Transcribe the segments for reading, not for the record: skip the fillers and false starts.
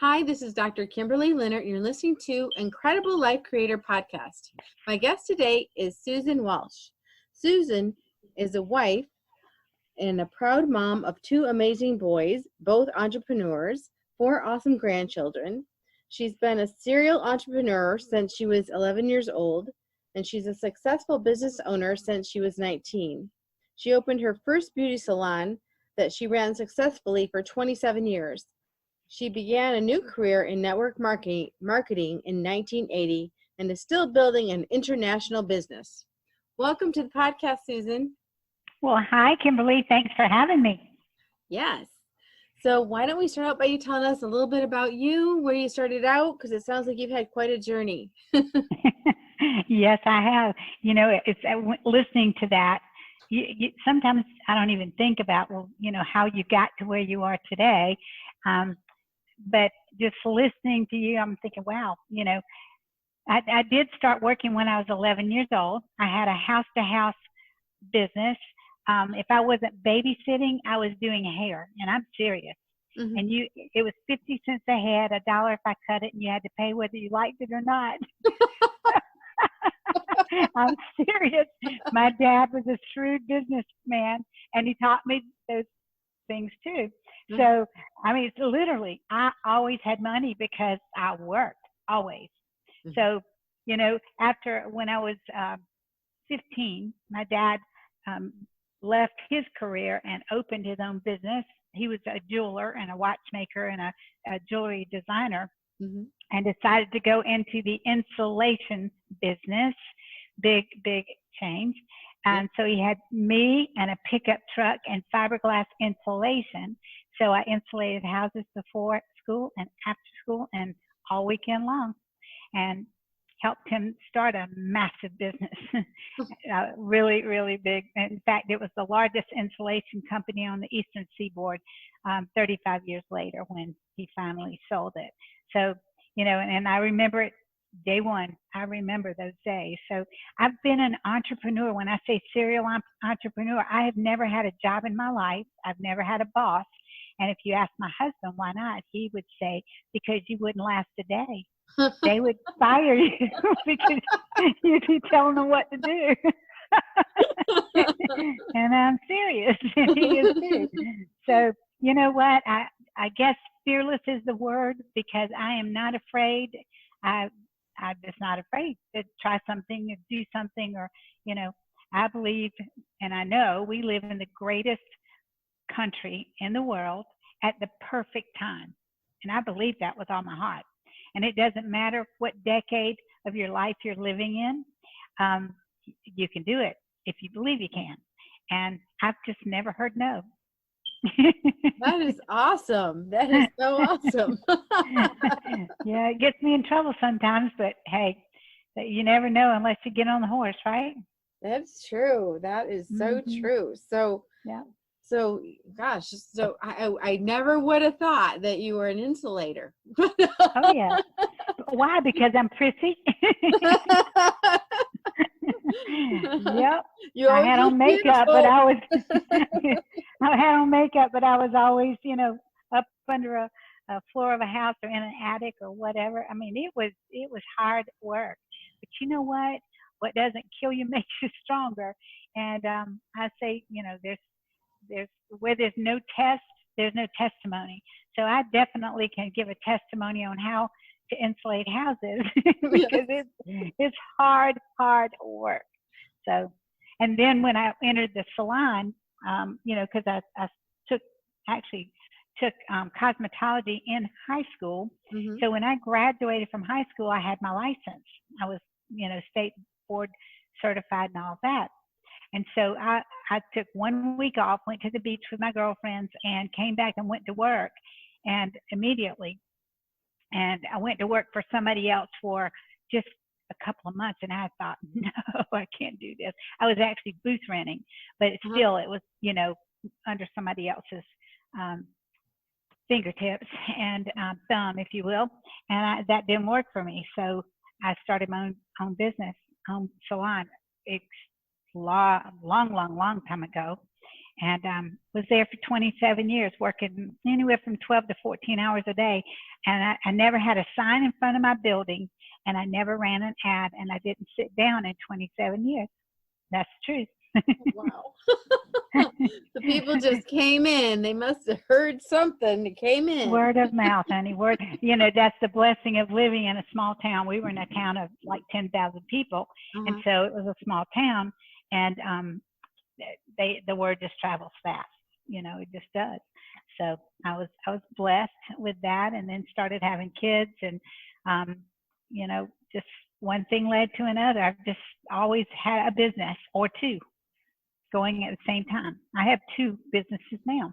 Hi, this is Dr. Kimberley Linert, and you're listening to Incredible Life Creator Podcast. My guest today is Susan Walsh. Susan is a wife and a proud mom of two amazing boys, both entrepreneurs, four awesome grandchildren. She's been a serial entrepreneur since she was 11 years old, and she's a successful business owner since she was 19. She opened her first beauty salon that she ran successfully for 27 years. She began a new career in network marketing in 1980 and is still building an international business. Welcome to the podcast, Susan. Well, hi, Kimberly. Thanks for having me. Yes. So why don't we start out by you telling us a little bit about you, where you started out, because it sounds like you've had quite a journey. Yes, I have. It's listening to that. Sometimes I don't even think about, how you got to where you are today. But just listening to you, I'm thinking, wow, I did start working when I was 11 years old. I had a house-to-house business. If I wasn't babysitting, I was doing hair, and I'm serious. Mm-hmm. And it was 50 cents a head, $1 if I cut it, and you had to pay whether you liked it or not. I'm serious. My dad was a shrewd businessman, and he taught me those things too. Mm-hmm. So, it's literally, I always had money because I worked, always. Mm-hmm. So, when I was 15, my dad left his career and opened his own business. He was a jeweler and a watchmaker and a jewelry designer, mm-hmm. and decided to go into the insulation business. Big change. And so he had me and a pickup truck and fiberglass insulation. So I insulated houses before school and after school and all weekend long, and helped him start a massive business. Really, really big. In fact, it was the largest insulation company on the Eastern Seaboard 35 years later when he finally sold it. So, and I remember it day one. I remember those days. So I've been an entrepreneur. When I say serial entrepreneur, I have never had a job in my life. I've never had a boss. And if you ask my husband why not, he would say, because you wouldn't last a day. They would fire you because you'd be telling them what to do. And I'm serious. And he is too. So you know what? I guess fearless is the word, because I am not afraid. I'm just not afraid to try something, or do something, or, I believe and I know we live in the greatest country in the world at the perfect time. And I believe that with all my heart. And it doesn't matter what decade of your life you're living in. You can do it if you believe you can. And I've just never heard no. That is awesome. That is so awesome. Yeah, it gets me in trouble sometimes, but hey, you never know unless you get on the horse, right? That's true. That is so true. So, yeah. So, gosh, so I never would have thought that you were an insulator. Oh, yeah. Why? Because I'm prissy. Yep. I had on makeup, but I was always, up under a floor of a house or in an attic or whatever. It was hard work. But you know what? What doesn't kill you makes you stronger. And I say, there's where there's no test, there's no testimony. So I definitely can give a testimony on how to insulate houses because it's hard work. So, and then when I entered the salon, because I took cosmetology in high school. Mm-hmm. So when I graduated from high school, I had my license. I was, state board certified and all that. And so I took 1 week off, went to the beach with my girlfriends, and came back and went to work, and immediately. And I went to work for somebody else for just a couple of months, and I thought, no, I can't do this. I was actually booth renting, but still it was, under somebody else's fingertips and thumb, if you will. And that didn't work for me. So I started my own business, home salon. It's long time ago. and was there for 27 years, working anywhere from 12 to 14 hours a day. And I never had a sign in front of my building, and I never ran an ad, and I didn't sit down in 27 years. That's the truth. Wow. The people just came in. They must have heard something that came in. Word of mouth, honey. Word. That's the blessing of living in a small town. We were in a town of like 10,000 people, and so it was a small town, and the word just travels fast. It just does. So I was blessed with that, and then started having kids, and just one thing led to another. I've just always had a business or two going at the same time. I have two businesses now.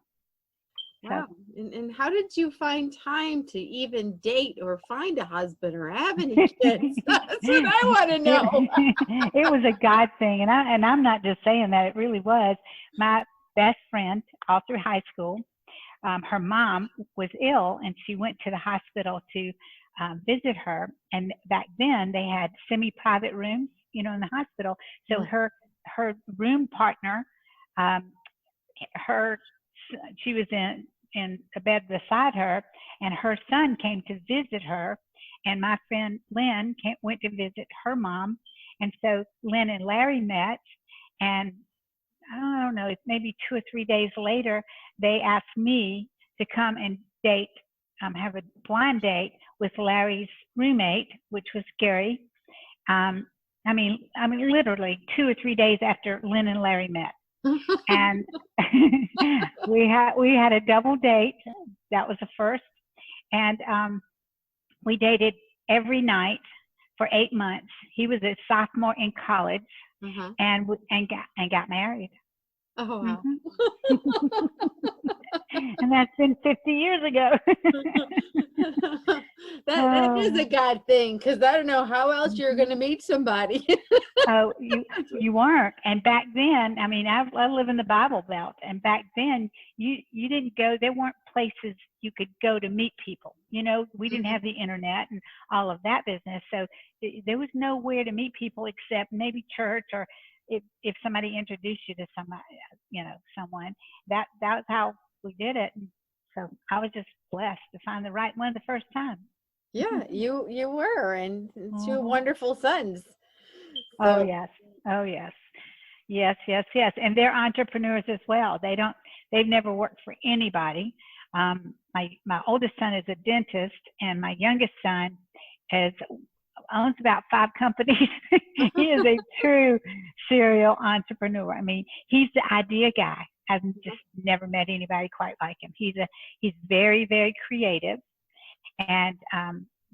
Wow. And how did you find time to even date or find a husband or have any kids? That's what I want to know. It was a God thing. And I'm not just saying that, it really was. My best friend all through high school, her mom was ill, and she went to the hospital to visit her. And back then they had semi-private rooms, in the hospital. So her room partner, she was in a bed beside her, and her son came to visit her, and my friend Lynn went to visit her mom, and so Lynn and Larry met, and I don't know, maybe 2 or 3 days later, they asked me to come and date, have a blind date with Larry's roommate, which was Gary. I mean, literally 2 or 3 days after Lynn and Larry met. And we had a double date. That was the first. And we dated every night for 8 months. He was a sophomore in college, and got married. Oh, wow. And that's been 50 years ago. That is a God thing, because I don't know how else you're going to meet somebody. Oh, you weren't. And back then, I live in the Bible Belt, and back then you didn't go. There weren't places you could go to meet people. We didn't have the internet and all of that business, so there was nowhere to meet people except maybe church, or if somebody introduced you to somebody, someone. That was how we did it. And so I was just blessed to find the right one the first time. Yeah, you were, and 2 wonderful sons. So. Oh yes. Yes. And they're entrepreneurs as well. They've never worked for anybody. My oldest son is a dentist, and my youngest son owns about 5 companies. He is a true serial entrepreneur. He's the idea guy. I've just never met anybody quite like him. He's very, very creative, and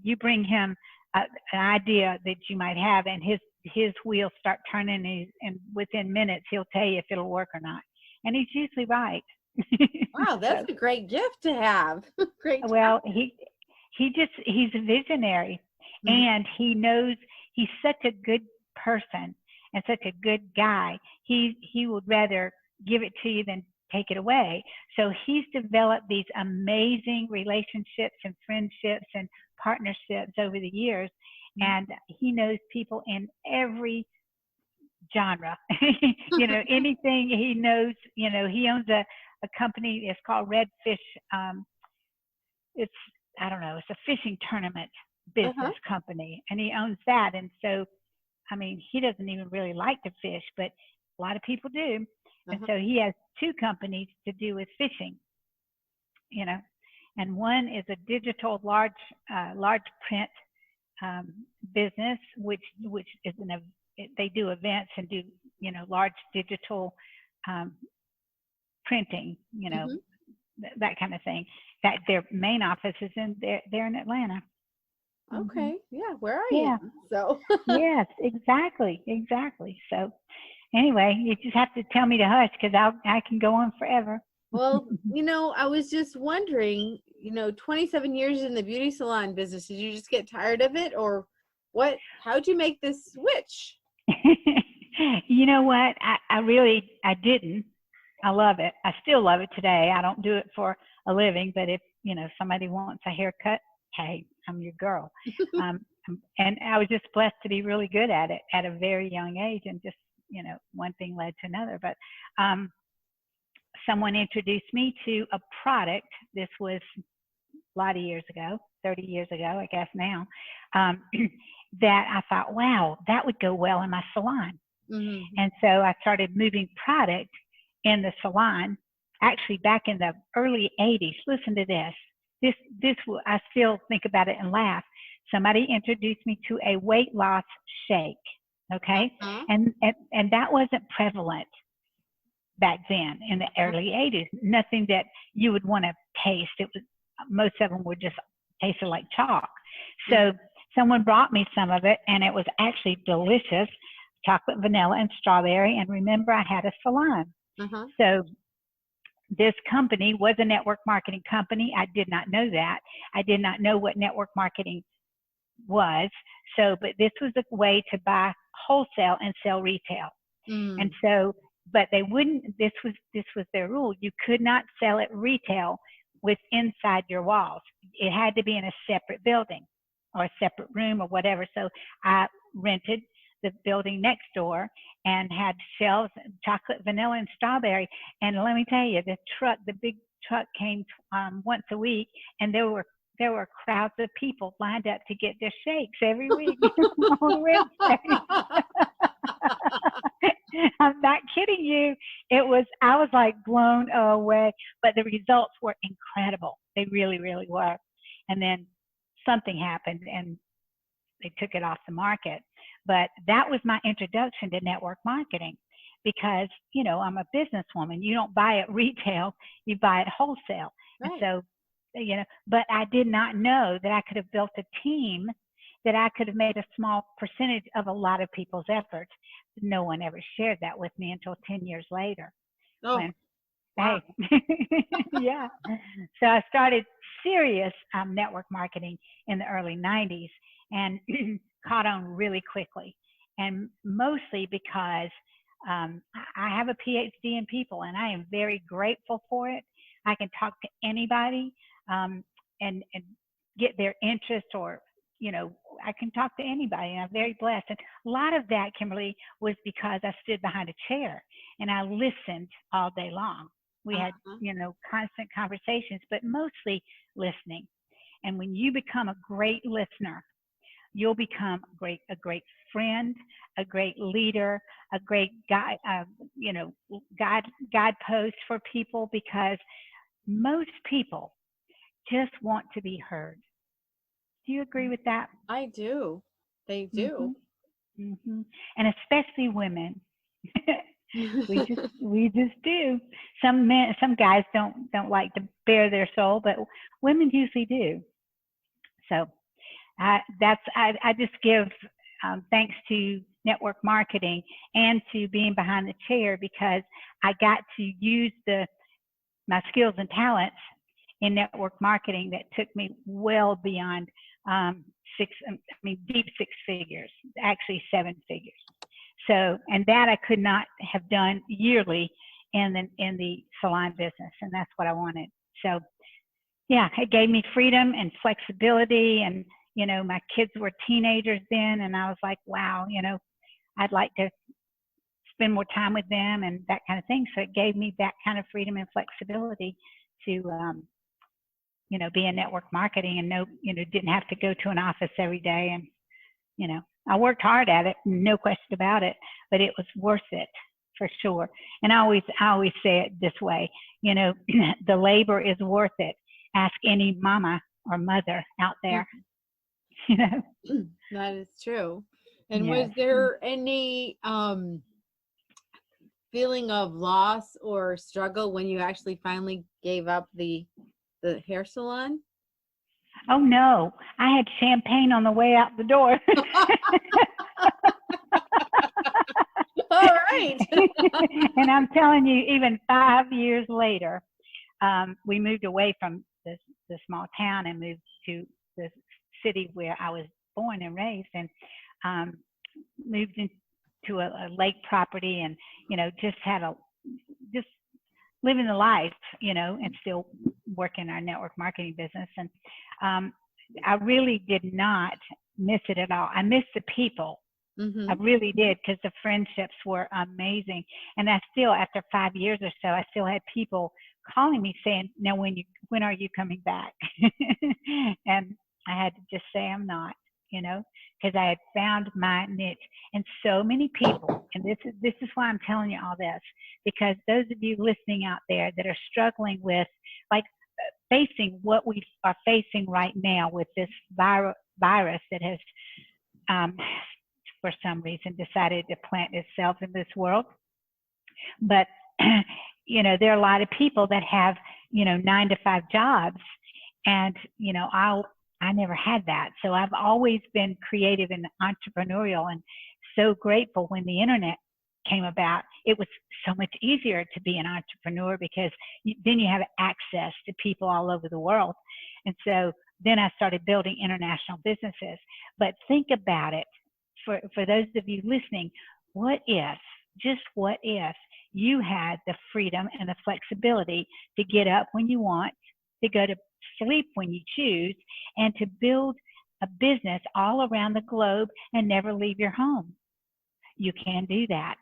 you bring him an idea that you might have, and his wheels start turning, and within minutes he'll tell you if it'll work or not. And he's usually right. Wow, that's a great gift to have. Great. Well, he's a visionary, and he knows. He's such a good person and such a good guy. He would rather give it to you than take it away. So he's developed these amazing relationships and friendships and partnerships over the years, and he knows people in every genre. Anything he knows. He owns a company. It's called Redfish. It's a fishing tournament business company, and he owns that. And so, he doesn't even really like to fish, but a lot of people do. And so he has 2 companies to do with fishing, and one is a digital large print business, which is they do events and do, large digital printing, that kind of thing. That their main office is they're in Atlanta. Okay. Yeah. Where I am. So. Yes, exactly. So anyway, you just have to tell me to hush, because I can go on forever. Well, I was just wondering, 27 years in the beauty salon business, did you just get tired of it, or what? How'd you make this switch? You know what? I didn't. I love it. I still love it today. I don't do it for a living, but if, somebody wants a haircut, hey, I'm your girl. And I was just blessed to be really good at it at a very young age, and just, one thing led to another. But someone introduced me to a product. This was a lot of years ago, 30 years ago, I guess now, that I thought, wow, that would go well in my salon. Mm-hmm. And so I started moving product in the salon, actually back in the early 80s. Listen to this. I still think about it and laugh. Somebody introduced me to a weight loss shake, okay? Uh-huh. And that wasn't prevalent back then in the early 80s. Nothing that you would want to taste. It was, most of them would just taste like chalk. So someone brought me some of it, and it was actually delicious, chocolate, vanilla, and strawberry. And remember, I had a salon. Uh-huh. So this company was a network marketing company. I did not know that. I did not know what network marketing was. So, but this was a way to buy wholesale and sell retail. And so, but they wouldn't, this was their rule. You could not sell at retail with inside your walls. It had to be in a separate building or a separate room or whatever. So I rented the building next door and had shelves, chocolate, vanilla, and strawberry. And let me tell you, the big truck came once a week, and there were crowds of people lined up to get their shakes every week on Wednesday. I'm not kidding you. I was like blown away, but the results were incredible. They really, really were. And then something happened and they took it off the market. But that was my introduction to network marketing because, you know, I'm a businesswoman. You don't buy at retail, you buy at wholesale. Right. And so, you know, but I did not know that I could have built a team, that I could have made a small percentage of a lot of people's efforts. No one ever shared that with me until 10 years later. Oh, when, wow. Hey, yeah. So I started serious network marketing in the early 90s and caught on really quickly. And mostly because I have a PhD in people, and I am very grateful for it. I can talk to anybody and get their interest, or, you know, I can talk to anybody, and I'm very blessed. And a lot of that, Kimberly, was because I stood behind a chair and I listened all day long. We had, you know, constant conversations, but mostly listening. And when you become a great listener, you'll become a great friend, a great leader, a great guide, you know, guidepost for people, because most people just want to be heard. Do you agree with that? I do. They do. Mm-hmm. And especially women. we just do. Some guys don't like to bare their soul, but women usually do. So I just give thanks to network marketing and to being behind the chair, because I got to use my skills and talents in network marketing that took me well beyond deep six figures, actually 7 figures. So, and that I could not have done yearly in the salon business, and that's what I wanted. So, yeah, it gave me freedom and flexibility, and, you know, my kids were teenagers then, and I was like, wow, you know, I'd like to spend more time with them and that kind of thing. So it gave me that kind of freedom and flexibility to, you know, be in network marketing and didn't have to go to an office every day. And, you know, I worked hard at it, no question about it, but it was worth it for sure. And I always say it this way, you know, the labor is worth it. Ask any mama or mother out there, you know. That is true. And Yes. was there any feeling of loss or struggle when you actually finally gave up the hair salon? Oh no, I had champagne on the way out the door. All right. And I'm telling you, even 5 years later, we moved away from the small town and moved to the city where I was born and raised, and moved into a lake property, and, you know, just living the life, you know, and still working our network marketing business. And I really did not miss it at all. I missed the people, I Mm-hmm. really did, because the friendships were amazing. And I still, after 5 years or so, I still had people calling me saying, "Now, when are you coming back?" And I had to just say I'm not, because I had found my niche. And so many people, and this is why I'm telling you all this, because those of you listening out there that are struggling with, like, facing what we are facing right now with this virus that has, um, for some reason, decided to plant itself in this world. But, there are a lot of people that have, 9-to-5 jobs. And, I never had that. So I've always been creative and entrepreneurial, and so grateful when the internet came about. It was so much easier to be an entrepreneur, because then you have access to people all over the world. And so then I started building international businesses. But think about it, for those of you listening, what if, just what if, you had the freedom and the flexibility to get up when you want, to go to sleep when you choose, and to build a business all around the globe and never leave your home? You can do that.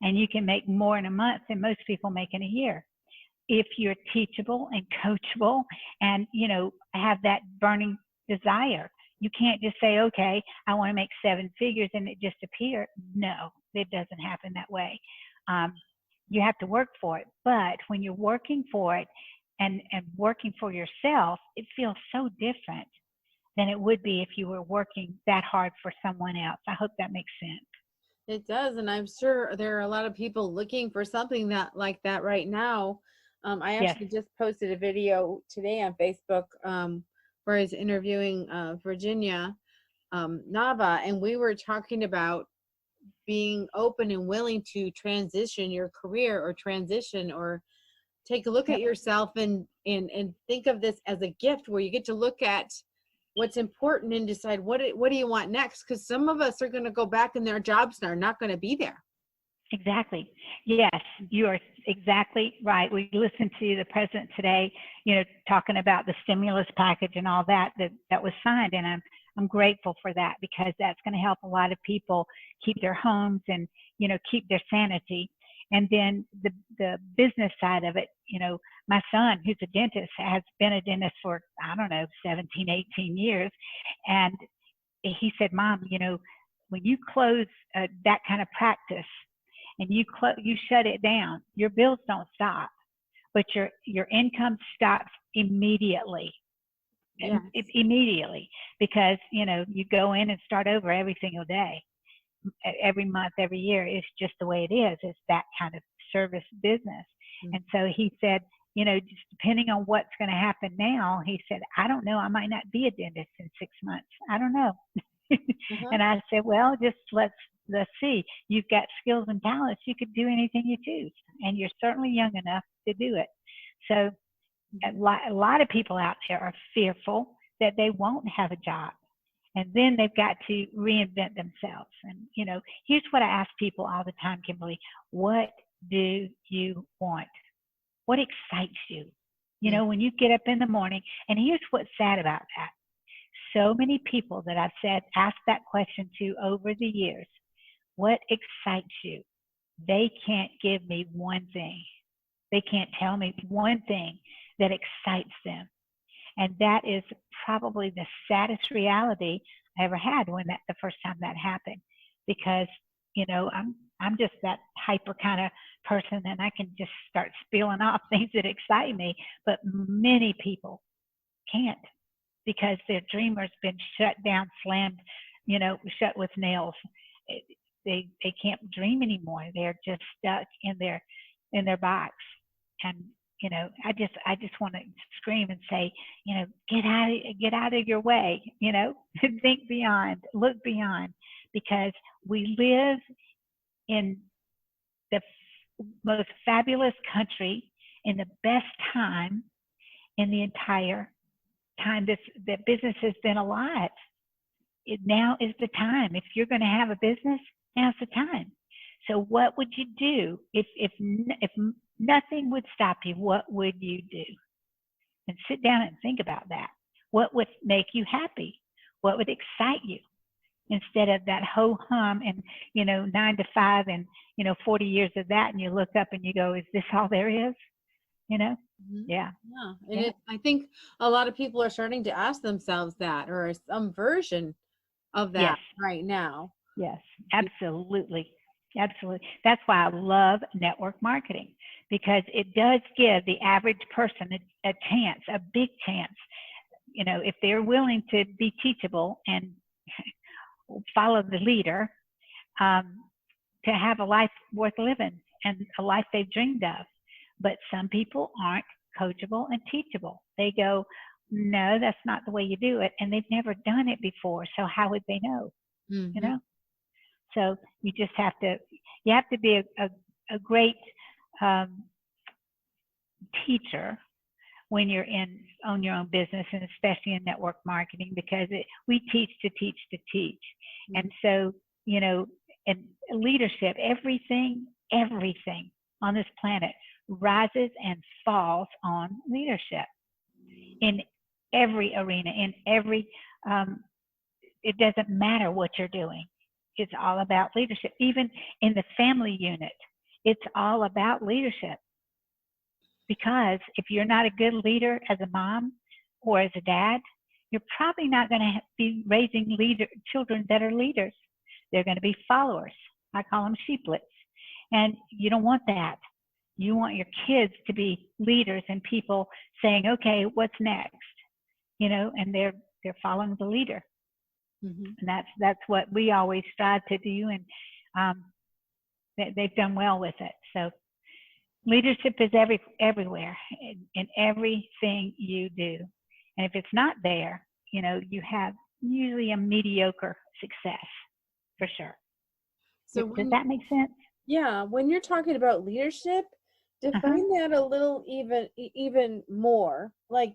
And you can make more in a month than most people make in a year, if you're teachable and coachable and, have that burning desire. You can't just say, okay, I want to make 7 figures and it just appear. No, it doesn't happen that way. You have to work for it. But when you're working for it and working for yourself, it feels so different than it would be if you were working that hard for someone else. I hope that makes sense. It does, and I'm sure there are a lot of people looking for something that like that right now. I Yes. actually just posted a video today on Facebook, where I was interviewing Virginia Nava, and we were talking about being open and willing to transition your career, or transition, or take a look at Yep. yourself, and think of this as a gift, where you get to look at what's important and decide what do you want next, because some of us are going to go back and their jobs are not going to be there. Exactly. Yes, you are exactly right. We listened to the president today, talking about the stimulus package and all that was signed, and I'm grateful for that, because that's going to help a lot of people keep their homes and keep their sanity. And then the business side of it, my son, who's a dentist, has been a dentist for, I don't know, 17, 18 years. And he said, "Mom, when you close that kind of practice and you shut it down, your bills don't stop, but your income stops immediately." Yes. Immediately, because you go in and start over every single day, every month, every year. It's just the way it is. It's that kind of service business. Mm-hmm. And so he said, just depending on what's going to happen now, he said, "I don't know, I might not be a dentist in 6 months. I don't know." Uh-huh. And I said, "Well, just let's see. You've got skills and talents. You could do anything you choose, and you're certainly young enough to do it." So a lot of people out there are fearful that they won't have a job, and then they've got to reinvent themselves. And here's what I ask people all the time, Kimberly: what do you want? What excites you? When you get up in the morning. And here's what's sad about that: so many people that I've asked that question to over the years, what excites you? They can't give me one thing. They can't tell me one thing that excites them. And that is probably the saddest reality I ever had when the first time that happened, because I'm just that hyper kind of person, and I can just start spilling off things that excite me. But many people can't, because their dream has been shut down, slammed, shut with nails. They can't dream anymore. They're just stuck in their box. And I just want to scream and say, get out of your way, think beyond, look beyond, because we live in the most fabulous country, in the best time in the entire time that business has been alive. Now is the time. If you're going to have a business, now's the time. So what would you do if nothing would stop you? What would you do? And sit down and think about that. What would make you happy? What would excite you? instead of that ho hum and, 9 to 5 and, 40 years of that. And you look up and you go, is this all there is? Yeah. Yeah. And I think a lot of people are starting to ask themselves that, or some version of that right now. Yes, absolutely. Absolutely. That's why I love network marketing, because it does give the average person a chance, a big chance, if they're willing to be teachable and follow the leader, to have a life worth living and a life they've dreamed of. But some people aren't coachable and teachable. They go, no, that's not the way you do it. And they've never done it before. So how would they know? Mm-hmm. So you just have to be a great teacher when you're on your own business, and especially in network marketing, because we teach to teach to teach. Mm-hmm. And so, in leadership, everything on this planet rises and falls on leadership in every arena, in every, it doesn't matter what you're doing. It's all about leadership. Even in the family unit, it's all about leadership. Because if you're not a good leader as a mom or as a dad, you're probably not going to be raising children that are leaders. They're going to be followers. I call them sheeplets. And you don't want that. You want your kids to be leaders and people saying, okay, what's next? And they're following the leader. Mm-hmm. And that's what we always strive to do, and they've done well with it. So leadership is everywhere in everything you do, and if it's not there, you have usually a mediocre success for sure. So does that make sense? Yeah, when you're talking about leadership, define that a little even more. Like,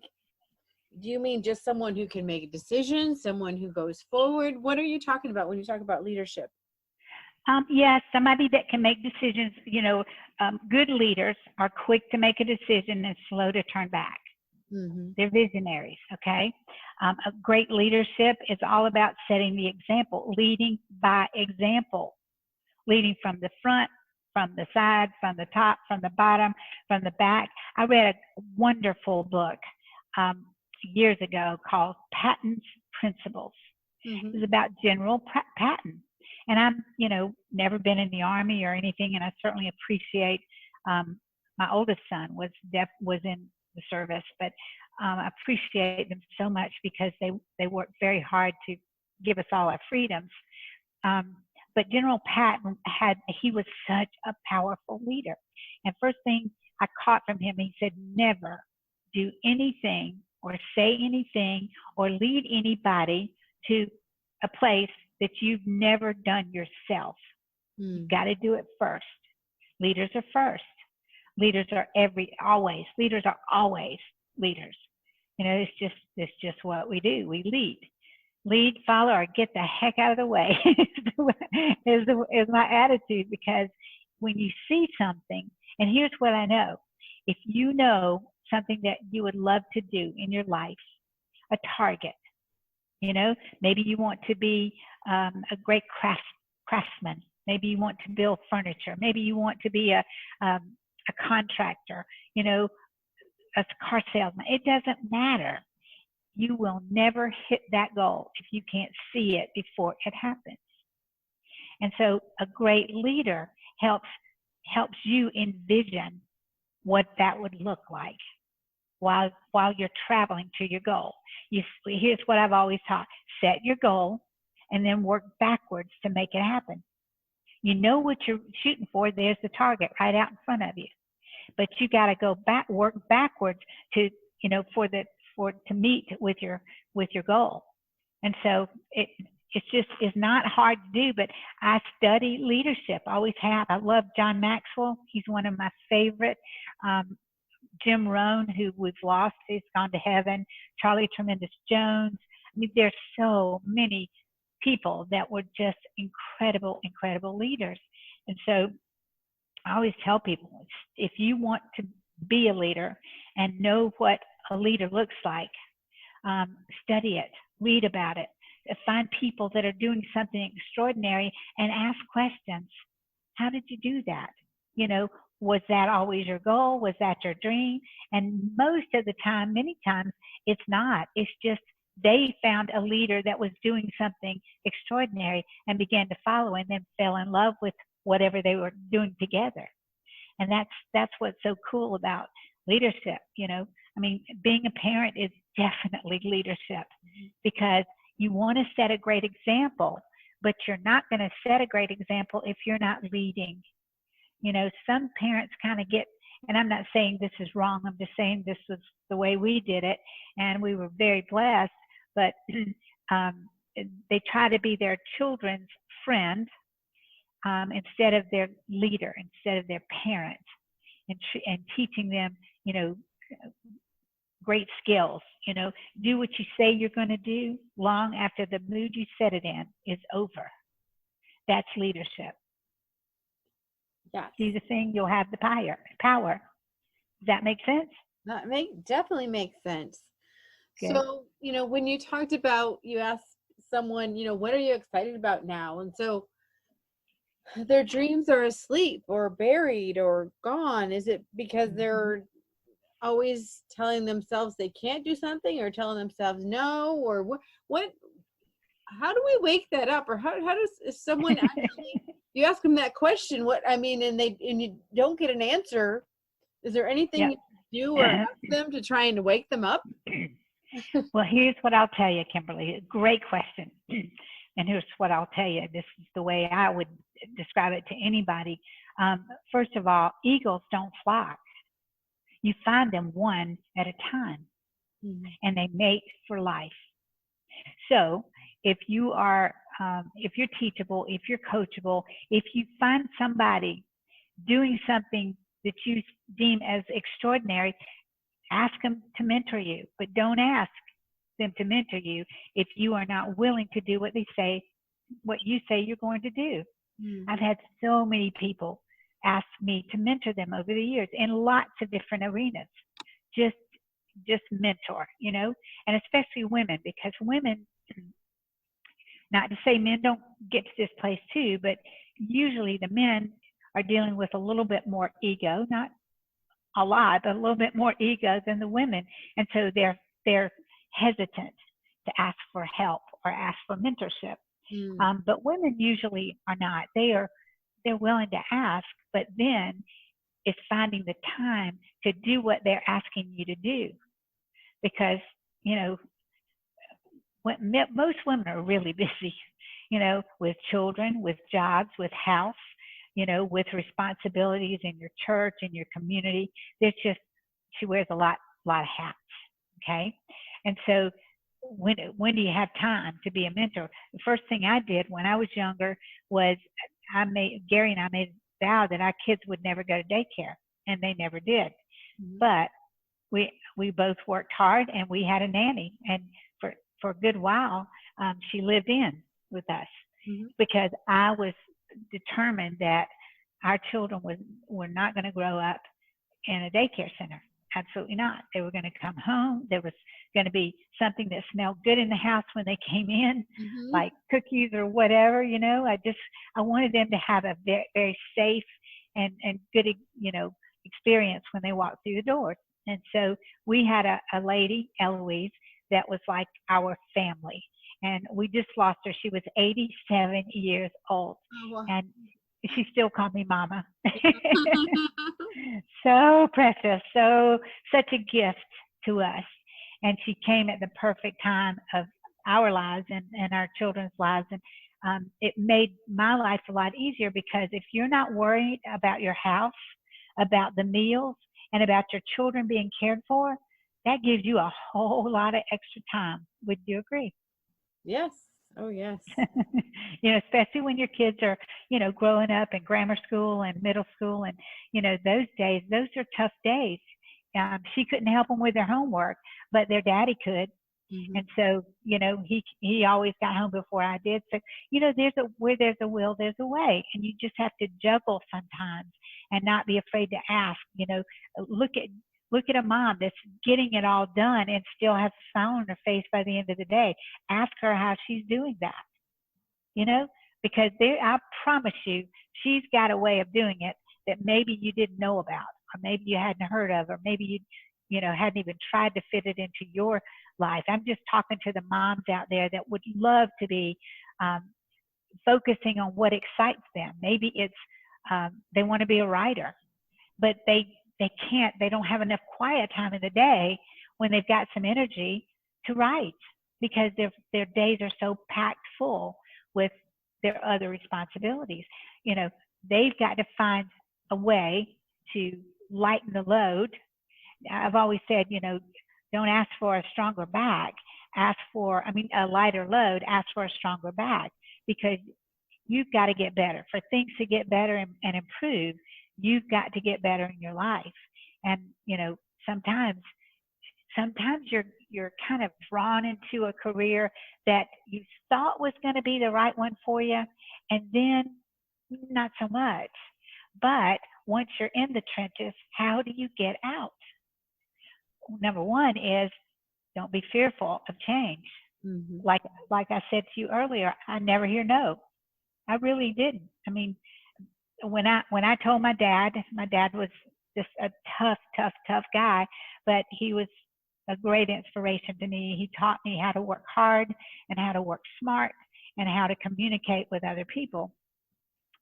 do you mean just someone who can make a decision, someone who goes forward? What are you talking about when you talk about leadership? Yes, somebody that can make decisions. Good leaders are quick to make a decision and slow to turn back. Mm-hmm. They're visionaries, okay? A great leadership is all about setting the example, leading by example, leading from the front, from the side, from the top, from the bottom, from the back. I read a wonderful book years ago called Patton's Principles. Mm-hmm. It was about General Patton. And I'm, never been in the Army or anything, and I certainly appreciate, my oldest son was in the service, but I appreciate them so much because they worked very hard to give us all our freedoms. But General Patton he was such a powerful leader. And first thing I caught from him, he said, never do anything or say anything or lead anybody to a place that you've never done yourself. You've got to do it first. Leaders are first. Leaders are always leaders. It's just what we do. We lead, follow, or get the heck out of the way is my attitude. Because when you see something, and here's what I know, if you know something that you would love to do in your life, a target, maybe you want to be a great craftsman. Maybe you want to build furniture. Maybe you want to be a contractor, a car salesman. It doesn't matter. You will never hit that goal if you can't see it before it happens. And so a great leader helps you envision what that would look like while you're traveling to your goal. Here's what I've always taught. Set your goal and then work backwards to make it happen. You know what you're shooting for. There's the target right out in front of you. But you got to work backwards to, to meet with your goal. And so it's not hard to do, but I study leadership. I always have. I love John Maxwell. He's one of my favorite. Jim Rohn, who we've lost, he's gone to heaven. Charlie Tremendous Jones. I mean, there's so many people that were just incredible leaders. And so I always tell people, if you want to be a leader and know what a leader looks like, study it, read about it, find people that are doing something extraordinary and ask questions. How did you do that? Was that always your goal? Was that your dream? And most of the time, many times, it's not. It's just they found a leader that was doing something extraordinary and began to follow, and then fell in love with whatever they were doing together. And that's what's so cool about leadership. I mean, being a parent is definitely leadership, because you want to set a great example, but you're not going to set a great example if you're not leading. Some parents kind of get, and I'm not saying this is wrong, I'm just saying this was the way we did it, and we were very blessed, but they try to be their children's friend instead of their leader, instead of their parent, and teaching them, great skills. Do what you say you're going to do long after the mood you set it in is over. That's leadership. Yes. See the thing, you'll have the power. Does that make sense? That definitely makes sense. Good. So, when you talked about, you asked someone, what are you excited about now? And so their dreams are asleep or buried or gone. Is it because they're always telling themselves they can't do something, or telling themselves no, or what how do we wake that up? Or how does, if someone actually, you ask them that question, and you don't get an answer, is there anything you do or ask them to try and wake them up? Well, here's what I'll tell you, Kimberly. Great question. And here's what I'll tell you. This is the way I would describe it to anybody. First of all, eagles don't flock. You find them one at a time, and they mate for life. So if you are, if you're teachable, if you're coachable, if you find somebody doing something that you deem as extraordinary, ask them to mentor you, but don't ask them to mentor you if you are not willing to do what you say you're going to do. I've had so many people ask me to mentor them over the years in lots of different arenas. Just mentor, and especially women, because women, not to say men don't get to this place too, but usually the men are dealing with a little bit more ego, not a lot, but a little bit more ego than the women. And so they're hesitant to ask for help or ask for mentorship. But women usually are not. They're willing to ask, but then it's finding the time to do what they're asking you to do. Because, most women are really busy, with children, with jobs, with house, with responsibilities in your church, in your community. She wears a lot of hats, okay? And so when do you have time to be a mentor? The first thing I did when I was younger was Gary and I made a vow that our kids would never go to daycare, and they never did. But we both worked hard, and we had a nanny, and for a good while she lived in with us, because I was determined that our children were not going to grow up in a daycare center. Absolutely not. They were going to come home. There was going to be something that smelled good in the house when they came in, like cookies or whatever, I wanted them to have a very, very safe and good, experience when they walked through the doors. And so we had a lady, Eloise, that was like our family. And we just lost her. She was 87 years old. Oh, wow. And she still called me Mama. So precious, such a gift to us. And she came at the perfect time of our lives and our children's lives. And it made my life a lot easier, because if you're not worried about your house, about the meals, and about your children being cared for, that gives you a whole lot of extra time. Would you agree? Yes. Oh, yes. Especially when your kids are, growing up in grammar school and middle school. And, those days, those are tough days. She couldn't help them with their homework, but their daddy could. And so, he always got home before I did. So, where there's a will, there's a way. And you just have to juggle sometimes and not be afraid to ask. look at a mom that's getting it all done and still has a smile on her face by the end of the day. Ask her how she's doing that, you know, because I promise you, she's got a way of doing it that maybe you didn't know about, or maybe you hadn't heard of, or maybe you know, hadn't even tried to fit it into your life. I'm just talking to the moms out there that would love to be focusing on what excites them. Maybe it's they want to be a writer, but they can't. They don't have enough quiet time in the day when they've got some energy to write, because their days are so packed full with their other responsibilities. You know, they've got to find a way to lighten the load. I've always said, you know, don't ask for a stronger back, a lighter load, ask for a stronger back, because you've got to get better. For things to get better and improve, you've got to get better in your life. And, you know, sometimes you're kind of drawn into a career that you thought was going to be the right one for you, and then not so much. But once you're in the trenches, how do you get out? Number one is, don't be fearful of change. Mm-hmm. Like I said to you earlier, I never hear no. I really didn't. I mean, when I told my dad was just a tough guy, but he was a great inspiration to me. He taught me how to work hard and how to work smart and how to communicate with other people.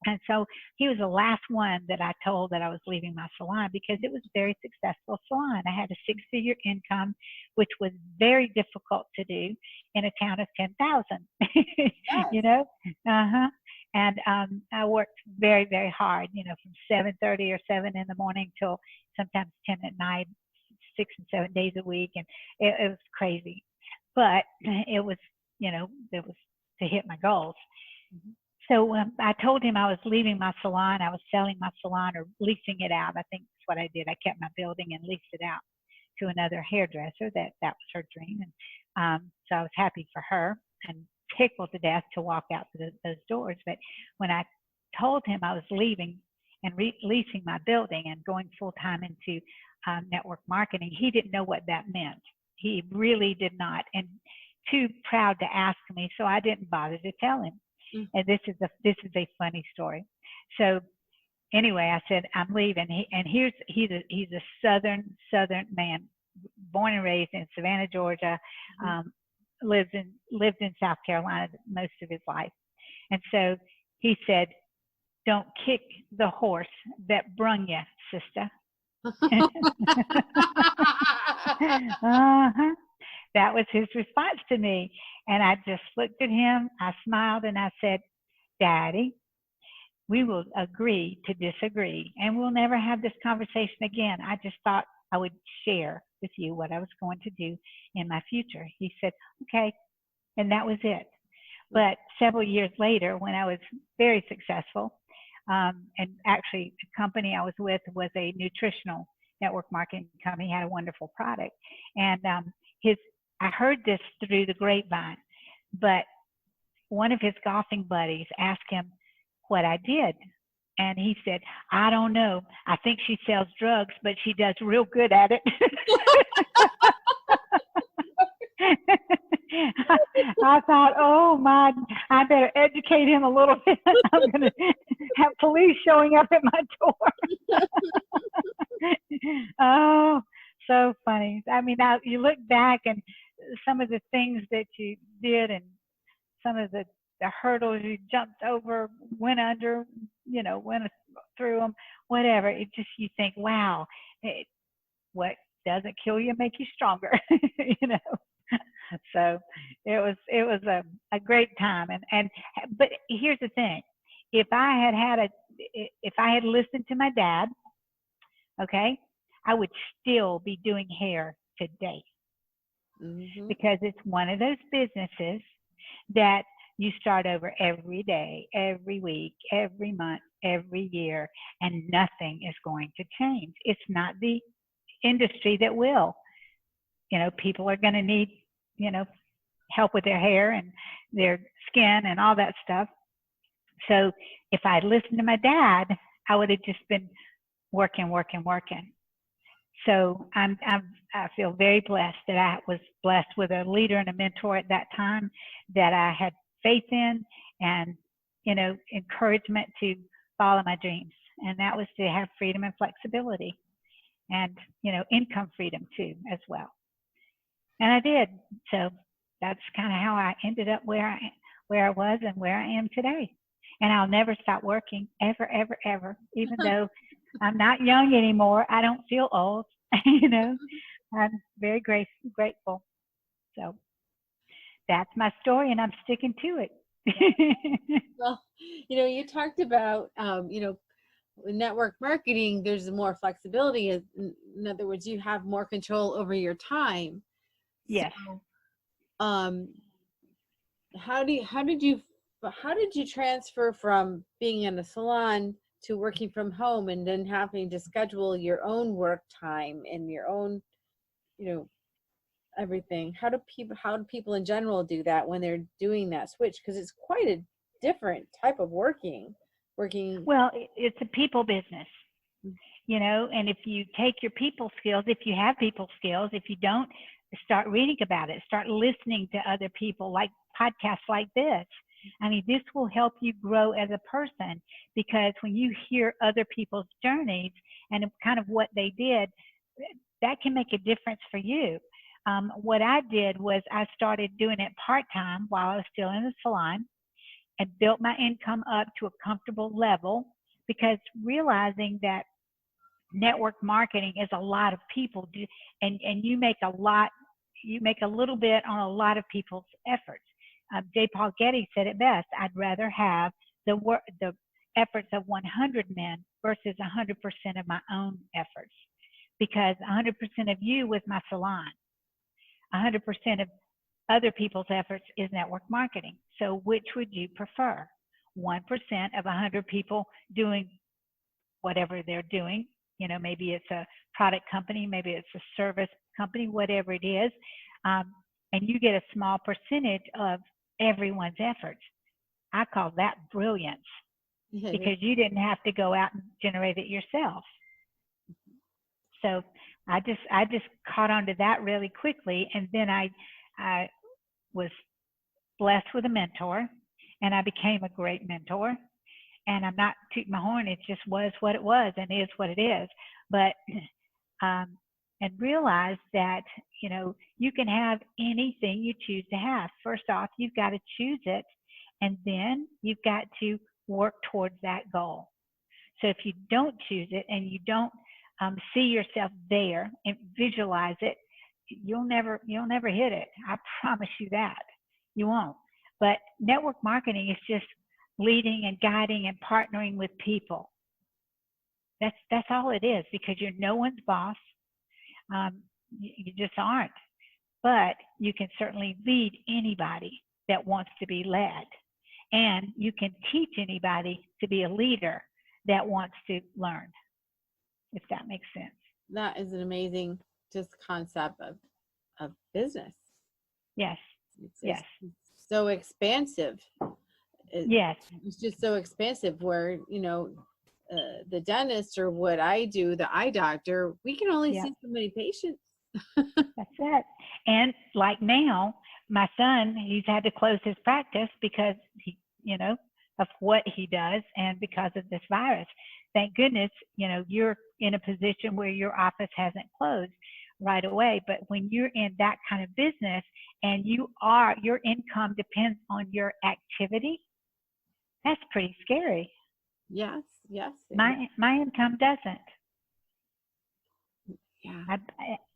And so he was the last one that I told that I was leaving my salon, because it was a very successful salon. I had a 6-figure income, which was very difficult to do in a town of 10,000, yes. You know? And I worked very, very hard, you know, from 7:30 or 7 in the morning till sometimes 10 at night, 6 and 7 days a week. And it was crazy, but it was, you know, it was to hit my goals. Mm-hmm. So I told him I was leaving my salon. I was selling my salon or leasing it out. I think that's what I did. I kept my building and leased it out to another hairdresser. That was her dream. And so I was happy for her and tickled to death to walk out to those doors. But when I told him I was leaving and leasing my building and going full time into network marketing, he didn't know what that meant. He really did not, and too proud to ask me, so I didn't bother to tell him. And this is a funny story. So anyway, I said, I'm leaving. He's a southern man, born and raised in Savannah, Georgia, lived in South Carolina most of his life. And so he said, don't kick the horse that brung you, sister. That was his response to me. And I just looked at him, I smiled, and I said, Daddy, we will agree to disagree, and we'll never have this conversation again. I just thought I would share with you what I was going to do in my future. He said, okay, and that was it. But several years later, when I was very successful, and actually the company I was with was a nutritional network marketing company, had a wonderful product. And I heard this through the grapevine, but one of his golfing buddies asked him what I did. And he said, I don't know. I think she sells drugs, but she does real good at it. I thought, oh my, I better educate him a little bit. I'm going to have police showing up at my door. Oh, so funny. I mean, now you look back and some of the things that you did and some of the hurdles you jumped over, went under, you know, went through them, whatever. It just, you think, wow, what doesn't kill you make you stronger, you know. So it was a great time. But here's the thing. If I had listened to my dad, okay, I would still be doing hair today. Mm-hmm. Because it's one of those businesses that you start over every day, every week, every month, every year, and nothing is going to change. It's not the industry that will. You know, people are going to need, you know, help with their hair and their skin and all that stuff. So if I had listened to my dad, I would have just been working. So I feel very blessed that I was blessed with a leader and a mentor at that time that I had faith in, and encouragement to follow my dreams. And that was to have freedom and flexibility, and income freedom too as well. And I did. So that's kind of how I ended up where I was and where I am today. And I'll never stop working, ever, ever, ever. Even though I'm not young anymore, I don't feel old. I'm very grateful. So that's my story, and I'm sticking to it. Well, you talked about, with network marketing, there's more flexibility. In other words, you have more control over your time. Yes. So, how did you transfer from being in a salon to working from home, and then having to schedule your own work time and your own, everything? How do people in general do that when they're doing that switch? Because it's quite a different type of working. Well, it's a people business, and if you take your people skills, if you have people skills, if you don't, start reading about it, start listening to other people, like podcasts like this. I mean, this will help you grow as a person, because when you hear other people's journeys and kind of what they did, that can make a difference for you. What I did was I started doing it part-time while I was still in the salon, and built my income up to a comfortable level, because realizing that network marketing is a lot of people do, and you make a little bit on a lot of people's efforts. J. Paul Getty said it best: I'd rather have the efforts of 100 men versus 100% of my own efforts, because 100% of you was my salon. 100% of other people's efforts is network marketing. So which would you prefer? 1% of 100 people doing whatever they're doing. Maybe it's a product company, maybe it's a service company, whatever it is. And you get a small percentage of everyone's efforts. I call that brilliance, because you didn't have to go out and generate it yourself. So I just caught on to that really quickly. And then I was blessed with a mentor, and I became a great mentor. And I'm not tooting my horn, it just was what it was and is what it is. But and realize that you can have anything you choose to have. First off, you've got to choose it, and then you've got to work towards that goal. So if you don't choose it and you don't see yourself there and visualize it, you'll never hit it. I promise you that. You won't. But network marketing is just leading and guiding and partnering with people. That's all it is, because you're no one's boss. You just aren't. But you can certainly lead anybody that wants to be led. And you can teach anybody to be a leader that wants to learn, if that makes sense. That is an amazing just concept of business. Yes. It's so expansive. Yes. It's just so expansive, where, the dentist, or what I do, the eye doctor, we can only see so many patients. That's it. And like now, my son, he's had to close his practice because he, of what he does, and because of this virus. Thank goodness, you're in a position where your office hasn't closed right away. But when you're in that kind of business, and your income depends on your activity, that's pretty scary. Yes. My income doesn't. Yeah.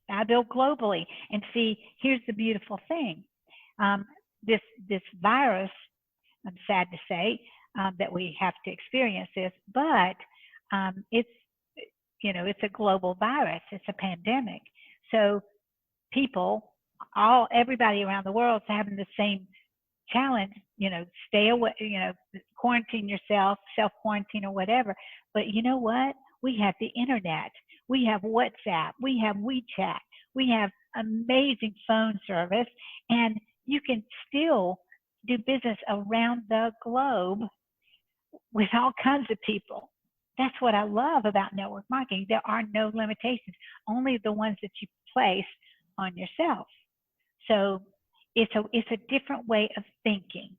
I build globally. And see, here's the beautiful thing. This virus, I'm sad to say that we have to experience this, but it's a global virus. It's a pandemic. So everybody around the world is having the same challenge, stay away, quarantine yourself, self-quarantine or whatever. But you know what? We have the internet. We have WhatsApp. We have WeChat. We have amazing phone service, and you can still do business around the globe with all kinds of people. That's what I love about network marketing. There are no limitations, only the ones that you place on yourself. So it's a different way of thinking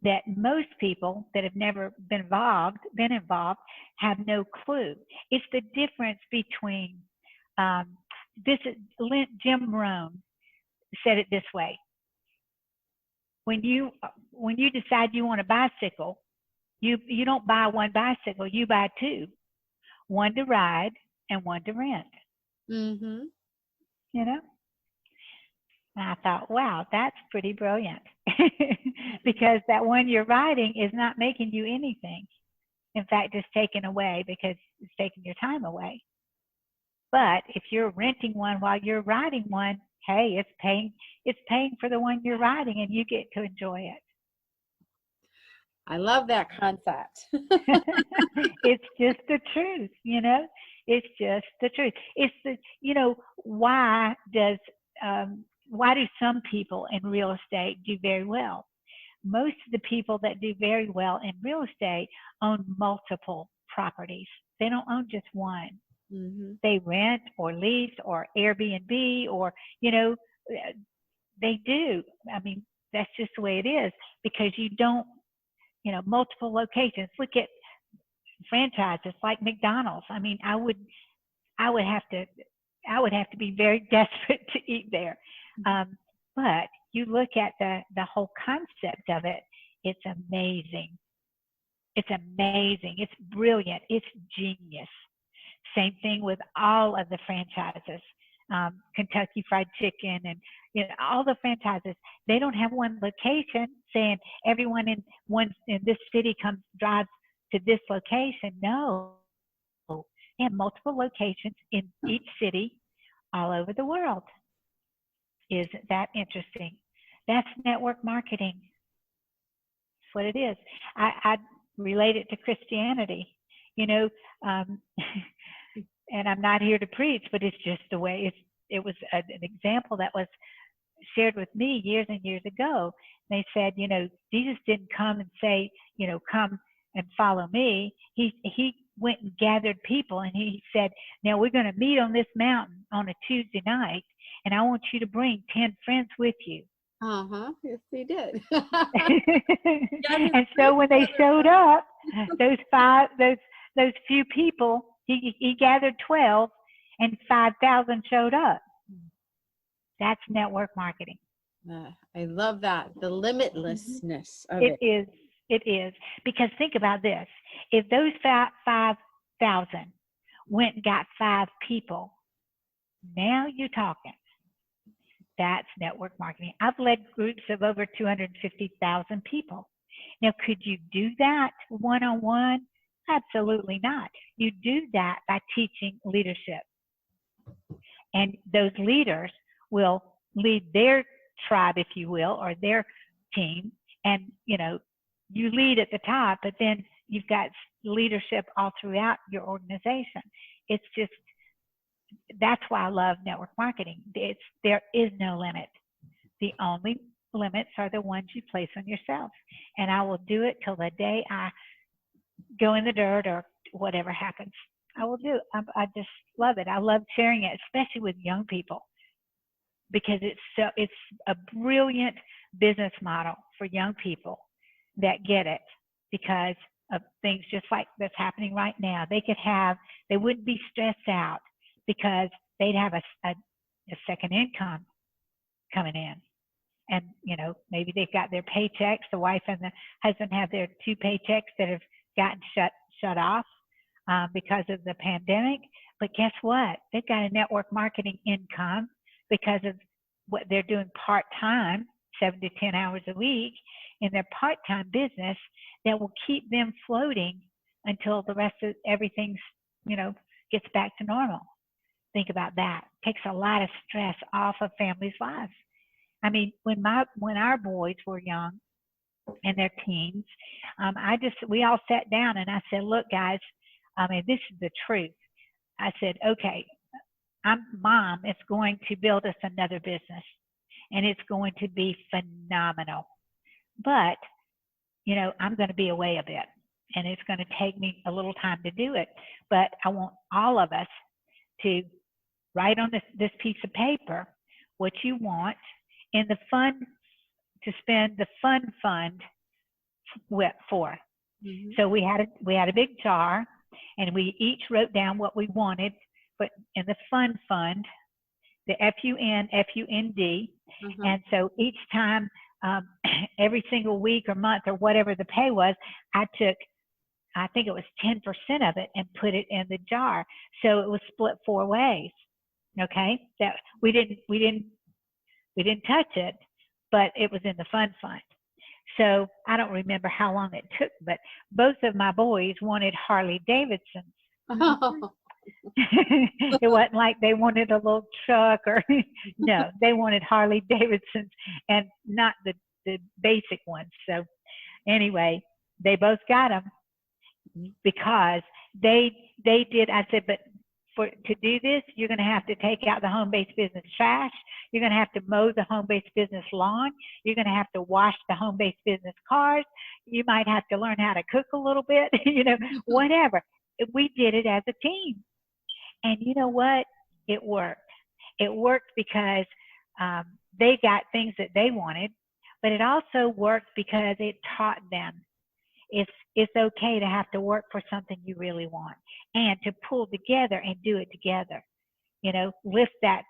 that most people that have never been involved have no clue. It's the difference between this is Jim Rohn said it this way. When you decide you want a bicycle, you don't buy one bicycle, you buy two, one to ride and one to rent. Mm-hmm. You know? And I thought, wow, that's pretty brilliant. Because that one you're riding is not making you anything. In fact, it's taken away because it's taking your time away. But if you're renting one while you're riding one, hey, it's paying for the one you're riding and you get to enjoy it. I love that concept. It's just the truth, you know? It's just the truth. It's the, you know, why do some people in real estate do very well? Most of the people that do very well in real estate own multiple properties. They don't own just one. Mm-hmm. They rent or lease or Airbnb or, you know, they do. I mean, that's just the way it is because you don't, you know, multiple locations. Look at franchises like McDonald's. I mean, I would have to be very desperate to eat there. But you look at the whole concept of it, it's amazing. It's amazing. It's brilliant. It's genius. Same thing with all of the franchises, Kentucky Fried Chicken and, you know, all the franchises. They don't have one location saying everyone in this city drives to this location. No, they have multiple locations in each city all over the world. Isn't that interesting? That's network marketing. That's what it is. I relate it to Christianity, you know, and I'm not here to preach, but it's just the way it was an example that was shared with me years and years ago. They said, you know, Jesus didn't come and say, you know, come and follow me. He went and gathered people and he said, now we're going to meet on this mountain on a Tuesday night and I want you to bring 10 friends with you. Uh-huh. Yes, they did. And so when they showed up, those few people, he gathered 12 and 5,000 showed up. That's network marketing. I love that. The limitlessness of it. It is. Because think about this. If those 5,000 went and got 5 people, now you're talking. That's network marketing. I've led groups of over 250,000 people. Now, could you do that one-on-one? Absolutely not. You do that by teaching leadership. And those leaders will lead their tribe, if you will, or their team. And, you know, you lead at the top, but then you've got leadership all throughout your organization. It's just, that's why I love network marketing. There is no limit. The only limits are the ones you place on yourself. And I will do it till the day I go in the dirt or whatever happens. I will do it. I just love it. I love sharing it, especially with young people, because it's a brilliant business model for young people that get it because of things just like that's happening right now. They wouldn't be stressed out because they'd have a second income coming in. And, you know, maybe they've got their paychecks. The wife and the husband have their 2 paychecks that have gotten shut off because of the pandemic. But guess what? They've got a network marketing income because of what they're doing part-time, 7 to 10 hours a week in their part-time business that will keep them floating until the rest of everything's, you know, gets back to normal. Think about that. It takes a lot of stress off of families' lives. I mean, when our boys were young and their teens, we all sat down and I said, look, guys, I mean, this is the truth. I said, okay, Mom is going to build us another business and it's going to be phenomenal. But, you know, I'm going to be away a bit. and it's going to take me a little time to do it. But I want all of us to write on this piece of paper what you want in the fund to spend the fund for. Mm-hmm. So we had a big jar, and we each wrote down what we wanted, but in the fund, the FUND. Uh-huh. And so each time, every single week or month or whatever the pay was, I think it was 10% of it and put it in the jar. So it was split 4 ways. Okay, that we didn't touch it, but it was in the fund. So I don't remember how long it took, but both of my boys wanted Harley Davidsons. Oh. It wasn't like they wanted a little truck or no, they wanted Harley Davidsons, and not the basic ones. So anyway, they both got them because they did. I said, but to do this, you're going to have to take out the home-based business trash. You're going to have to mow the home-based business lawn. You're going to have to wash the home-based business cars. You might have to learn how to cook a little bit, whatever. We did it as a team. And you know what? It worked. It worked because they got things that they wanted, but it also worked because it taught them it's okay to have to work for something you really want, and to pull together and do it together. Lift that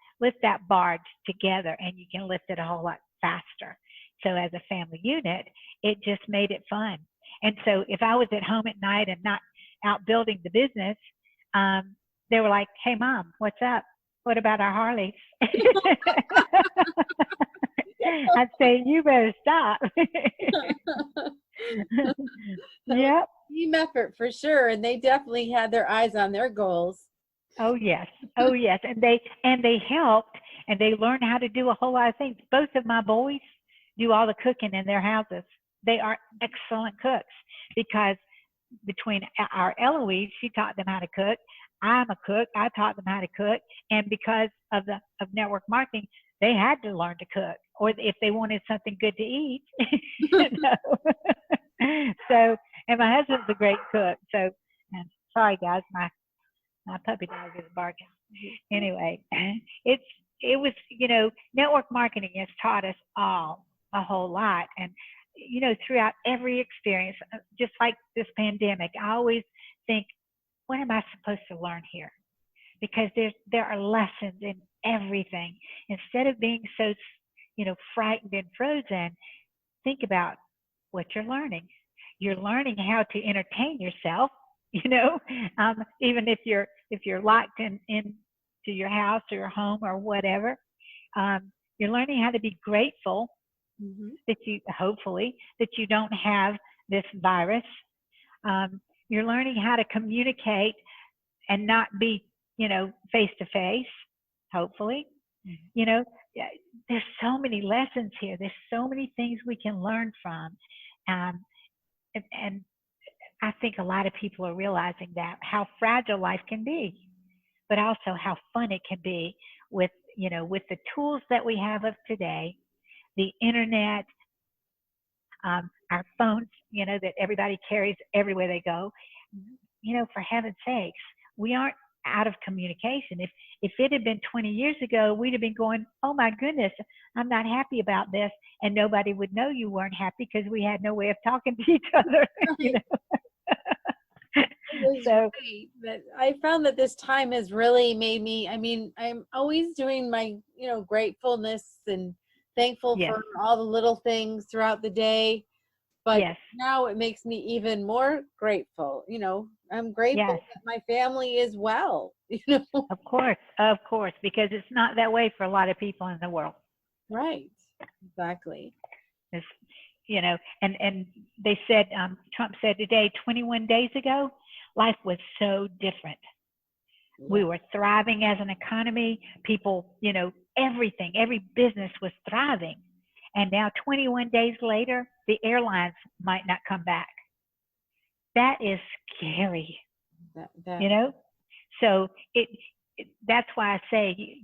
barge together, and you can lift it a whole lot faster. So as a family unit, it just made it fun. And so if I was at home at night and not out building the business, they were like, "Hey, Mom, what's up? What about our Harleys?" I'd say, "You better stop." Yep. Team effort for sure, and they definitely had their eyes on their goals. Oh yes, and they helped, and they learned how to do a whole lot of things. Both of my boys do all the cooking in their houses. They are excellent cooks because between our Eloise, she taught them how to cook. I'm a cook. I taught them how to cook, and because of network marketing, they had to learn to cook, or if they wanted something good to eat. So, and my husband's a great cook. So, and sorry guys, my puppy dog is barking. Anyway, it was, network marketing has taught us all a whole lot. And, throughout every experience, just like this pandemic, I always think, what am I supposed to learn here? Because there are lessons in everything. Instead of being so, frightened and frozen, think about what you're learning. You're learning how to entertain yourself, even if you're locked into your house or your home or whatever. You're learning how to be grateful that you don't have this virus. You're learning how to communicate and not be, face to face, hopefully. There's so many lessons here. There's so many things we can learn from. And I think a lot of people are realizing that, how fragile life can be, but also how fun it can be with the tools that we have of today, the internet, our phones, that everybody carries everywhere they go. For heaven's sakes, we aren't out of communication. If it had been 20 years ago, we'd have been going, "Oh my goodness, I'm not happy about this," and nobody would know you weren't happy because we had no way of talking to each other. So, but I found that this time has really made me, I'm always doing my, gratefulness and thankful yes. for all the little things throughout the day. But Yes. now it makes me even more grateful. I'm grateful that my family is well. Of course, because it's not that way for a lot of people in the world. Right. Exactly. It's, and they said, Trump said today, 21 days ago, life was so different. Yeah. We were thriving as an economy. People, everything, every business was thriving. And now 21 days later, the airlines might not come back. That is scary, So that's why I say,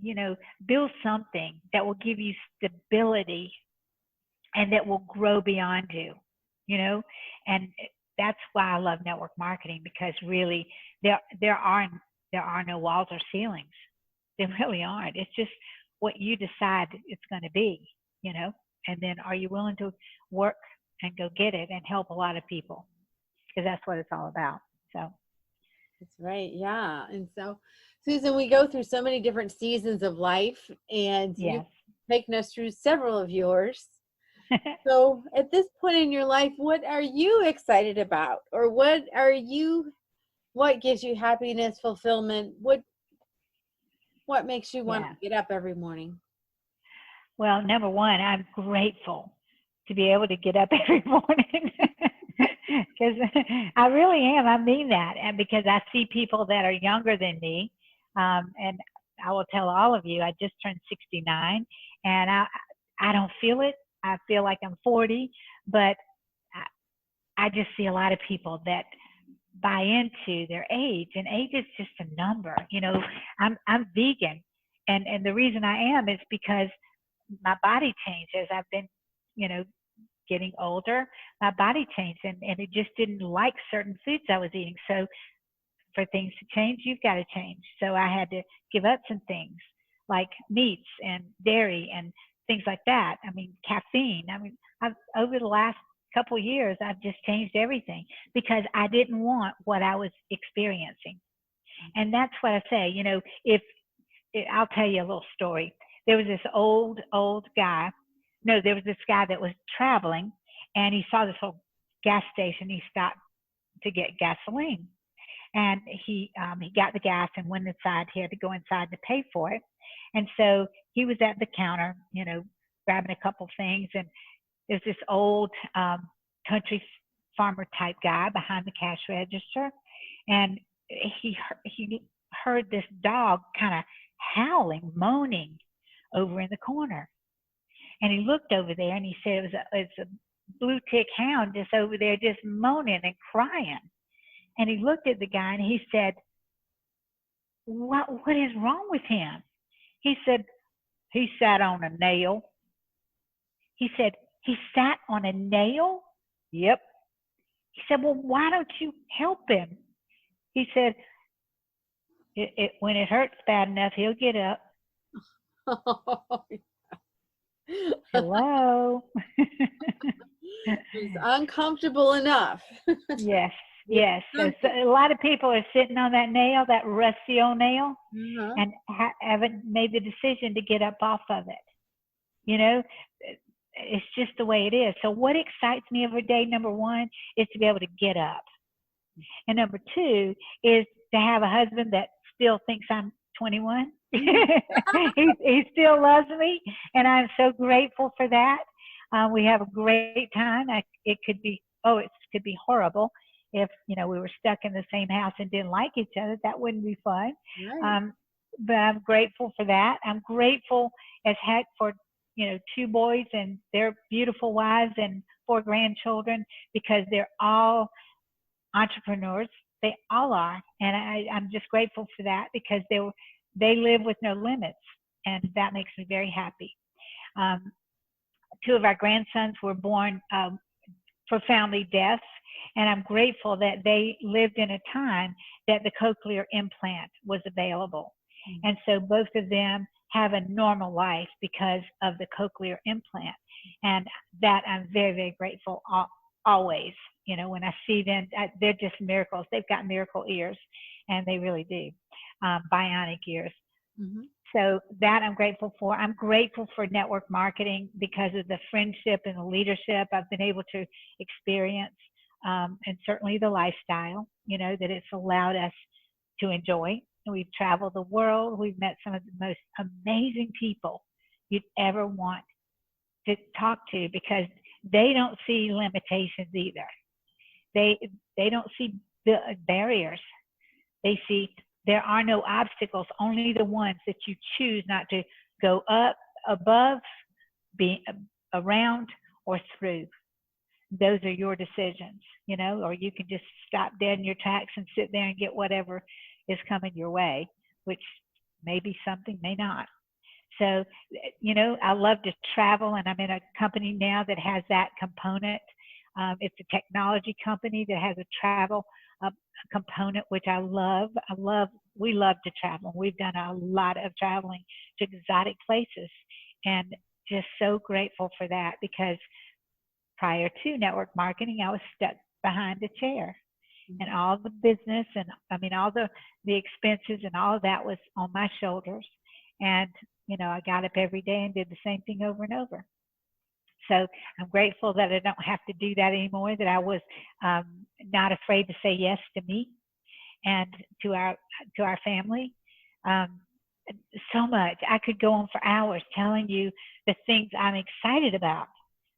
build something that will give you stability and that will grow beyond you, and that's why I love network marketing, because really there are no walls or ceilings. There really aren't. It's just what you decide it's going to be, you know. And then are you willing to work and go get it and help a lot of people? Because that's what it's all about. So That's right. Yeah. And so, Susan, we go through so many different seasons of life, and you've yes. taken us through several of yours. So, at this point in your life, what are you excited about? Or what gives you happiness, fulfillment? What makes you want Yeah. to get up every morning? Well, number one, I'm grateful to be able to get up every morning, because I really am. I mean that. And because I see people that are younger than me, and I will tell all of you, I just turned 69, and I don't feel it. I feel like I'm 40, but I just see a lot of people that buy into their age, and age is just a number. You know, I'm vegan, and the reason I am is because my body changed as I've been, you know, getting older. My body changed, and it just didn't like certain foods I was eating. So for things to change, you've got to change. So I had to give up some things like meats and dairy and things like that. I mean, caffeine. I mean, over the last couple of years, I've just changed everything because I didn't want what I was experiencing. And that's what I say, you know, I'll tell you a little story. There was this old guy. No, there was this guy that was traveling, and he saw this little gas station. He stopped to get gasoline, and he got the gas and went inside. He had to go inside to pay for it, and so he was at the counter, you know, grabbing a couple things, and there's this old country farmer type guy behind the cash register, and he heard this dog kind of howling, moaning over in the corner. And he looked over there and he said it's a blue tick hound just over there just moaning and crying. And he looked at the guy and he said, what is wrong with him? He said, he sat on a nail. He said, he sat on a nail? Yep. He said, well, why don't you help him? He said, when it hurts bad enough, he'll get up. Hello. It's uncomfortable enough. Yes, yes. So a lot of people are sitting on that nail, that rusty old nail, and haven't made the decision to get up off of it. You know, it's just the way it is. So what excites me every day, number one, is to be able to get up. And number two is to have a husband that still thinks I'm 21. he still loves me, and I'm so grateful for that. We have a great time. It could be horrible if, you know, we were stuck in the same house and didn't like each other. That wouldn't be fun. Right. But I'm grateful for that. I'm grateful as heck for, you know, 2 boys and their beautiful wives and 4 grandchildren, because they're all entrepreneurs. They all are, and I'm just grateful for that, because they live with no limits, and that makes me very happy. 2 of our grandsons were born profoundly deaf, and I'm grateful that they lived in a time that the cochlear implant was available. Mm-hmm. And so both of them have a normal life because of the cochlear implant, and that I'm very, very grateful always. You know, when I see them, they're just miracles. They've got miracle ears, and they really do, bionic ears. Mm-hmm. So that I'm grateful for. I'm grateful for network marketing because of the friendship and the leadership I've been able to experience, and certainly the lifestyle, you know, that it's allowed us to enjoy. And we've traveled the world. We've met some of the most amazing people you'd ever want to talk to, because they don't see limitations either. They don't see the barriers. They see there are no obstacles, only the ones that you choose not to go up, above, be around, or through. Those are your decisions, you know, or you can just stop dead in your tracks and sit there and get whatever is coming your way, which may be something, may not. So, you know, I love to travel, and I'm in a company now that has that component. It's a technology company that has a travel component, which I love. We love to travel. We've done a lot of traveling to exotic places, and just so grateful for that, because prior to network marketing, I was stuck behind a chair, and all the business and all the expenses and all of that was on my shoulders. And I got up every day and did the same thing over and over. So I'm grateful that I don't have to do that anymore, that I was not afraid to say yes to me and to our family. So much. I could go on for hours telling you the things I'm excited about.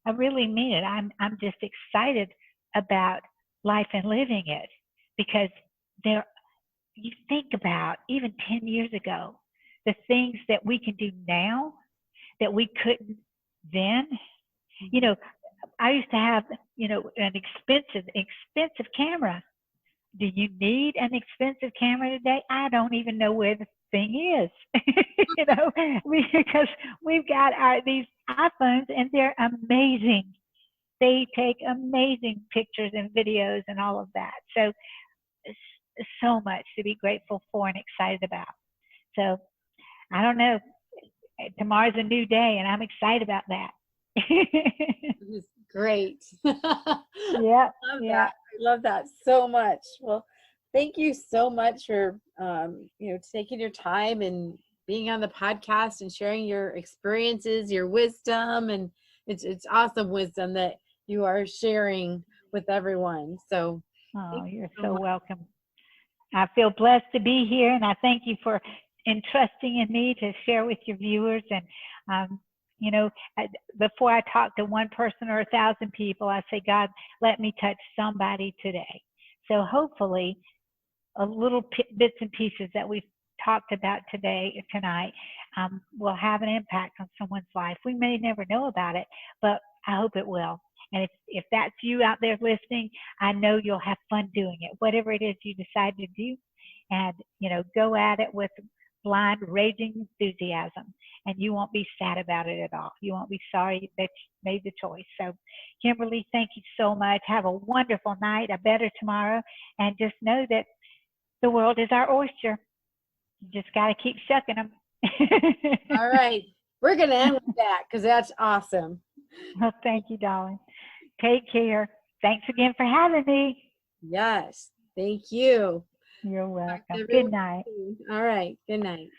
I really mean it. I'm just excited about life and living it, because you think about even 10 years ago, the things that we can do now that we couldn't then. I used to have, an expensive camera. Do you need an expensive camera today? I don't even know where the thing is, because we've got these iPhones, and they're amazing. They take amazing pictures and videos and all of that. So much to be grateful for and excited about. So I don't know. Tomorrow's a new day, and I'm excited about that. Great. Yeah. I love that so much. Well, thank you so much for taking your time and being on the podcast and sharing your experiences, your wisdom, and it's awesome wisdom that you are sharing with everyone. So you're so welcome. I feel blessed to be here, and I thank you for entrusting in me to share with your viewers. And before I talk to one person or 1,000 people, I say, God, let me touch somebody today. So hopefully a little bits and pieces that we've talked about tonight will have an impact on someone's life. We may never know about it, but I hope it will. And if that's you out there listening, I know you'll have fun doing it, whatever it is you decide to do. And, go at it with blind, raging enthusiasm, and you won't be sad about it at all. You won't be sorry that you made the choice. So, Kimberly, thank you so much. Have a wonderful night, a better tomorrow, and just know that the world is our oyster. You just got to keep shucking them. All right. We're going to end with that, because that's awesome. Well, thank you, darling. Take care. Thanks again for having me. Yes. Thank you. You're welcome. Good night. All right. Good night.